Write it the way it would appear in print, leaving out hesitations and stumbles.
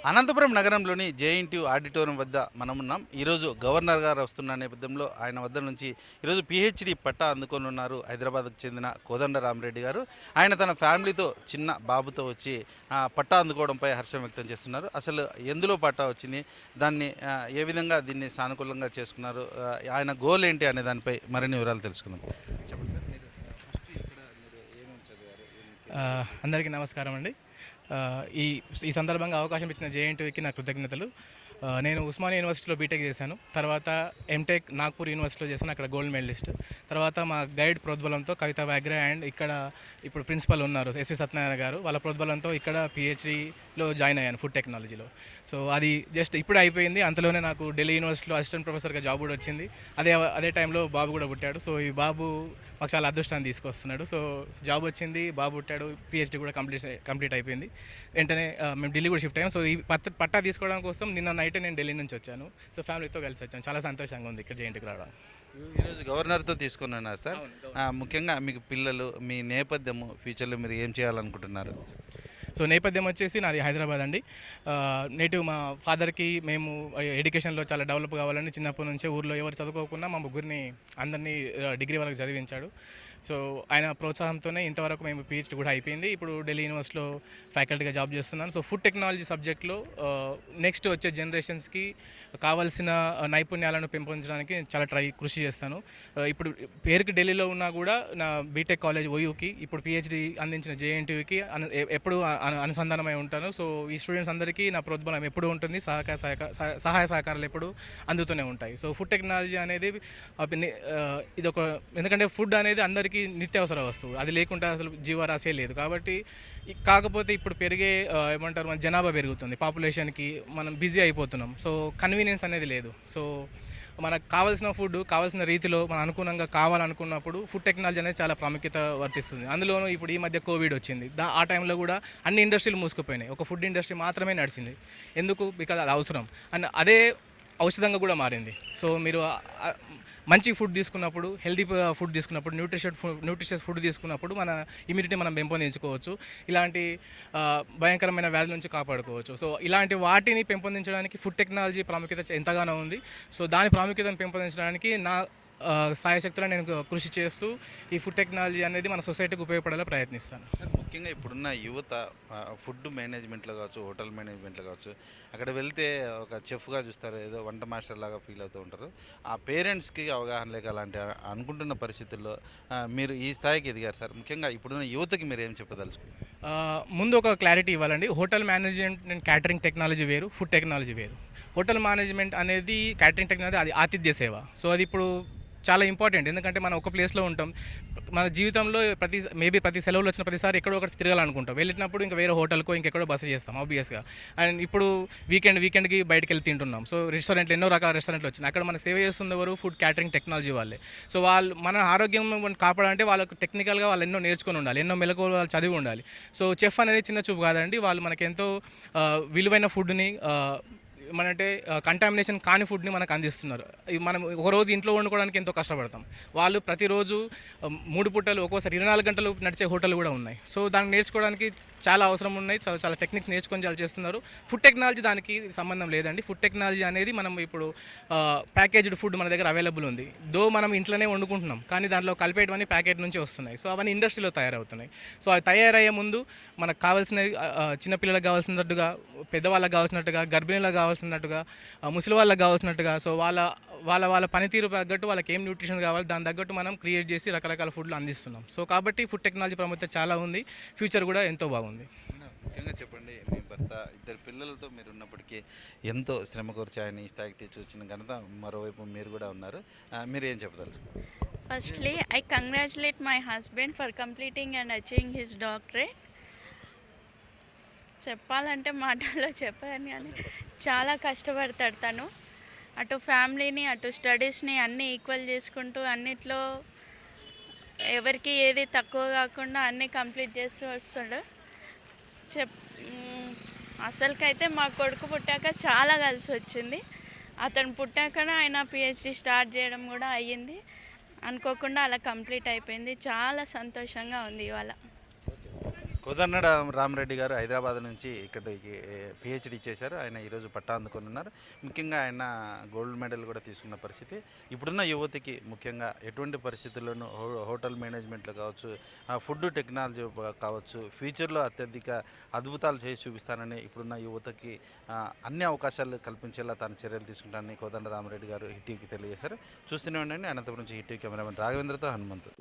అనంతపురం నగరంలోని JNTU auditorium వద్ద మనమున్నాం. ఈరోజు గవర్నర్ గారు వస్తున్న నేపథ్యంలో ఆయన వద్ద నుంచి ఈరోజు పీహెచ్డీ పట్టా అందుకొనున్నారు హైదరాబాద్కు చెందిన కోదండరామిరెడ్డి గారు. ఆయన తన ఫ్యామిలీతో చిన్న బాబుతో వచ్చి పట్టా అందుకోవడంపై హర్షం వ్యక్తం చేస్తున్నారు. అసలు ఎందులో పట్టా వచ్చింది, దాన్ని ఏ విధంగా దీన్ని సానుకూలంగా చేసుకున్నారు, ఆయన గోల్ ఏంటి అనే దానిపై మరిన్ని వివరాలు తెలుసుకుందాం. చెప్పండి సార్, మీరు ఫస్ట్ ఇక్కడ మీరు ఏమేమి చదివారు? అందరికీ నమస్కారం అండి. ఈ ఈ సందర్భంగా అవకాశం ఇచ్చిన జేఎన్టీయూకి నా కృతజ్ఞతలు. నేను ఉస్మానియా యూనివర్సిటీలో బీటెక్ చేశాను. తర్వాత ఎంటెక్ నాగ్పూర్ యూనివర్సిటీలో చేశాను, అక్కడ గోల్డ్ మెడలిస్ట్. తర్వాత మా గైడ్ ప్రోద్బలంతో కవిత వాగ్రే అండ్ ఇక్కడ ఇప్పుడు ప్రిన్సిపల్ ఉన్నారు ఎస్వి సత్యనారాయణ గారు, వాళ్ళ ప్రోద్బలంతో ఇక్కడ పిహెచ్డీలో జాయిన్ అయ్యాను ఫుడ్ టెక్నాలజీలో. సో అది జస్ట్ ఇప్పుడు అయిపోయింది. అంతలోనే నాకు ఢిల్లీ యూనివర్సిటీలో అసిస్టెంట్ ప్రొఫెసర్గా జాబ్ కూడా వచ్చింది. అదే టైంలో బాబు కూడా పుట్టాడు. సో ఈ బాబు మాకు చాలా అదృష్టాన్ని తీసుకొస్తున్నాడు. సో జాబ్ వచ్చింది, బాబు పుట్టాడు, పిహెచ్డీ కూడా కంప్లీట్ అయిపోయింది. వెంటనే మేము ఢిల్లీ కూడా షిఫ్ట్ అయ్యాం. సో ఈ పట్టా తీసుకోవడం కోసం నిన్న నైట్ నేను ఢిల్లీ నుంచి వచ్చాను. సో ఫ్యామిలీతో కలిసి వచ్చాను. చాలా సంతోషంగా ఉంది ఇక్కడ జేఎన్టీకి రావడం. ఈరోజు గవర్నర్తో తీసుకున్నారు సార్. ముఖ్యంగా మీకు పిల్లలు, మీ నేపథ్యము, ఫ్యూచర్లో మీరు ఏం చేయాలనుకుంటున్నారు? సో నేపథ్యం వచ్చేసి నాది హైదరాబాద్ అండి. నేటివ్ మా ఫాదర్కి మేము ఎడ్యుకేషన్లో చాలా డెవలప్ కావాలని చిన్నప్పటి నుంచే ఊర్లో ఎవరు చదువుకోకుండా మా ముగ్గురిని అందరినీ డిగ్రీ వరకు చదివించాడు. సో ఆయన ప్రోత్సాహంతోనే ఇంతవరకు మేము పిహెచ్డీ కూడా అయిపోయింది. ఇప్పుడు ఢిల్లీ యూనివర్సిటీలో ఫ్యాకల్టీగా జాబ్ చేస్తున్నాను. సో ఫుడ్ టెక్నాలజీ సబ్జెక్ట్లో నెక్స్ట్ వచ్చే జనరేషన్స్కి కావాల్సిన నైపుణ్యాలను పెంపొందించడానికి చాలా కృషి చేస్తాను. ఇప్పుడు పేరుకి ఢిల్లీలో ఉన్నా కూడా నా బీటెక్ కాలేజ్ ఓయూకి, ఇప్పుడు పిహెచ్డీ అందించిన జేఎన్టీయూకి ఎప్పుడు అనుసంధానమై ఉంటాను. సో ఈ స్టూడెంట్స్ అందరికీ నా ప్రోద్బలం ఎప్పుడు ఉంటుంది, సహాయ సహకారాలు ఎప్పుడు అందుతూనే ఉంటాయి. సో ఫుడ్ టెక్నాలజీ అనేది ఇది ఒక, ఎందుకంటే ఫుడ్ అనేది అందరికీ నిత్యావసర వస్తువు, అది లేకుండా అసలు జీవరాశే లేదు. కాబట్టి కాకపోతే ఇప్పుడు పెరిగే ఏమంటారు, మన జనాభా పెరుగుతుంది, పాపులేషన్కి మనం బిజీ అయిపోతున్నాం. సో కన్వీనియన్స్ అనేది లేదు. సో మనకు కావాల్సిన ఫుడ్ కావాల్సిన రీతిలో మనం అనుగుణంగా కావాలనుకున్నప్పుడు ఫుడ్ టెక్నాలజీ అనేది చాలా ప్రాముఖ్యత వర్తిస్తుంది. అందులోనూ ఇప్పుడు ఈ మధ్య కోవిడ్ వచ్చింది. ఆ టైంలో కూడా అన్ని ఇండస్ట్రీలు మూసుకుపోయినాయి, ఒక ఫుడ్ ఇండస్ట్రీ మాత్రమే నడిచింది. ఎందుకు? బికాజ్ అది అవసరం అండ్ అదే ఔషధంగా కూడా మారింది. సో మీరు మంచి ఫుడ్ తీసుకున్నప్పుడు, హెల్తీ ఫుడ్ తీసుకున్నప్పుడు, న్యూట్రిషియస్ ఫుడ్ తీసుకున్నప్పుడు మన ఇమ్యూనిటీ మనం పెంపొందించుకోవచ్చు, ఇలాంటి భయంకరమైన వ్యాధుల నుంచి కాపాడుకోవచ్చు. సో ఇలాంటి వాటిని పెంపొందించడానికి ఫుడ్ టెక్నాలజీ ప్రాముఖ్యత ఎంతగానో ఉంది. సో దాని ప్రాముఖ్యతను పెంపొందించడానికి నా సాయశక్తులు నేను కృషి చేస్తూ ఈ ఫుడ్ టెక్నాలజీ అనేది మన సొసైటీకి ఉపయోగపడేలా ప్రయత్నిస్తాను. ముఖ్యంగా ఇప్పుడున్న యువత ఫుడ్ మేనేజ్మెంట్లో కావచ్చు, హోటల్ మేనేజ్మెంట్లో కావచ్చు, అక్కడ వెళ్తే ఒక చెఫ్గా చూస్తారు, ఏదో వంట మాస్టర్ లాగా ఫీల్ అవుతూ ఉంటారు. ఆ పేరెంట్స్కి అవగాహన లేక అలాంటి అనుకుంటున్న పరిస్థితుల్లో మీరు ఈ స్థాయికి ఎదిగారు సార్. ముఖ్యంగా ఇప్పుడున్న యువతకి మీరు ఏం చెప్పదలుచుకున్నారు? ముందు ఒక క్లారిటీ ఇవ్వాలండి. Hotel management and catering technology వేరు, ఫుడ్ టెక్నాలజీ వేరు. హోటల్ మేనేజ్మెంట్ అనేది, క్యాటరింగ్ టెక్నాలజీ అది ఆతిథ్య సేవ. సో అది ఇప్పుడు చాలా ఇంపార్టెంట్. ఎందుకంటే మనం ఒక ప్లేస్లో ఉంటాం, మన జీవితంలో ప్రతి సెలవులు వచ్చిన ప్రతిసారి ఎక్కడో ఒకటి తిరగాలనుకుంటాం. వెళ్ళినప్పుడు ఇంకా వేరే హోటల్కో ఇంకెక్కడో బస చేస్తాం ఆబ్వియస్గా. అండ్ ఇప్పుడు వీకెండ్కి బయటకు వెళ్ళి తింటున్నాం. సో రెస్టారెంట్లు, ఎన్నో రకాల రెస్టారెంట్లు వచ్చినాయి. అక్కడ మన సేవ చేస్తుంది ఎవరు? ఫుడ్ క్యాటరింగ్ టెక్నాలజీ వాళ్ళే. సో వాళ్ళు మన ఆరోగ్యం కాపాడాలంటే వాళ్ళకు టెక్నికల్గా వాళ్ళు ఎన్నో నేర్చుకొని ఉండాలి, ఎన్నో మెలకువలు వాళ్ళు చదివి ఉండాలి. సో చెఫ్ అనేది చిన్న చూపు కాదండి. వాళ్ళు మనకి ఎంతో విలువైన ఫుడ్ని, ఏమనంటే కంటామినేషన్ కాని ఫుడ్ని మనకు అందిస్తున్నారు. మనం ఒకరోజు ఇంట్లో వండుకోవడానికి ఎంతో కష్టపడతాం, వాళ్ళు ప్రతిరోజు 3 పూటలు, ఒక్కోసారి 24 గంటలు నడిచే హోటల్ కూడా ఉన్నాయి. సో దాన్ని నేర్చుకోవడానికి చాలా అవసరం ఉన్నాయి, చాలా టెక్నిక్స్ నేర్చుకొని చాలా చేస్తున్నారు. ఫుడ్ టెక్నాలజీ దానికి సంబంధం లేదండి. ఫుడ్ టెక్నాలజీ అనేది మనం ఇప్పుడు ప్యాకేజ్డ్ ఫుడ్ మన దగ్గర అవైలబుల్ ఉంది. మనం ఇంట్లోనే వండుకుంటున్నాం, కానీ దాంట్లో కలిపేటివన్నీ ప్యాకెట్ నుంచి వస్తున్నాయి. సో అవన్నీ ఇండస్ట్రీలో తయారవుతున్నాయి. సో అది తయారయ్యే ముందు మనకు కావాల్సినవి, చిన్నపిల్లలకు కావాల్సినట్టుగా, పెద్దవాళ్ళకి కావాల్సినట్టుగా, గర్భిణీలకు కావాల్సినట్టుగా, ముసలి వాళ్ళకి కావాల్సినట్టుగా, సో వాళ్ళ పనితీరు తగ్గట్టు వాళ్ళకి ఏం న్యూట్రిషన్ కావాలి దాని తగ్గట్టు మనం క్రియేట్ చేసి రకరకాల ఫుడ్లు అందిస్తున్నాం. సో కాబట్టి ఫుడ్ టెక్నాలజీ ప్రాముఖ్యత చాలా ఉంది, ఫ్యూచర్ కూడా ఎంతో బాగుంది. ముఖ్యంగా చెప్పండి, మీ భర్త 2 పిల్లలతో మీరు ఉన్నప్పటికీ ఎంతో శ్రమ కోర్చి ఆయన ఈ స్థాయికి తెచ్చి వచ్చిన ఘనత, మరోవైపు మీరు కూడా ఉన్నారు. మీరు ఏం చెప్పదలుచుకున్నారు? Firstly, I congratulate my husband for completing and achieving his doctorate. చెప్పాలంటే మాటల్లో చెప్పాలని, కానీ చాలా కష్టపడతాడు తను. అటు ఫ్యామిలీని, అటు స్టడీస్ని అన్నీ ఈక్వల్ చేసుకుంటూ, అన్నిట్లో ఎవరికి ఏది తక్కువ కాకుండా అన్నీ కంప్లీట్ చేస్తూ వస్తాడు. అసలుకైతే మా కొడుకు పుట్టాక చాలా కలిసి వచ్చింది. అతను పుట్టాకనే ఆయన పిహెచ్డీ స్టార్ట్ చేయడం కూడా అయ్యింది. అనుకోకుండా అలా కంప్లీట్ అయిపోయింది. చాలా సంతోషంగా ఉంది ఇవాళ. కోదండ రామరెడ్డి గారు హైదరాబాద్ నుంచి ఇక్కడికి పిహెచ్డి చేశారు. ఆయన ఈరోజు పట్టా అందుకున్నారు. ముఖ్యంగా ఆయన గోల్డ్ మెడల్ కూడా తీసుకున్న పరిస్థితి. ఇప్పుడున్న యువతకి ముఖ్యంగా ఎటువంటి పరిస్థితుల్లోనూ హోటల్ మేనేజ్మెంట్లో కావచ్చు, ఫుడ్ టెక్నాలజీ కావచ్చు, ఫ్యూచర్లో అత్యధిక అద్భుతాలు చేసి చూపిస్తానని ఇప్పుడున్న యువతకి అన్ని అవకాశాలు కల్పించేలా తాను చర్యలు తీసుకుంటానని కోదండ రామరెడ్డి గారు హిట్టీకి తెలియజేశారు. చూస్తూనే ఉండండి. అనంతపురం నుంచి హిట్టీ కెమెరామెన్ రాఘవేంద్రతో హనుమంతు.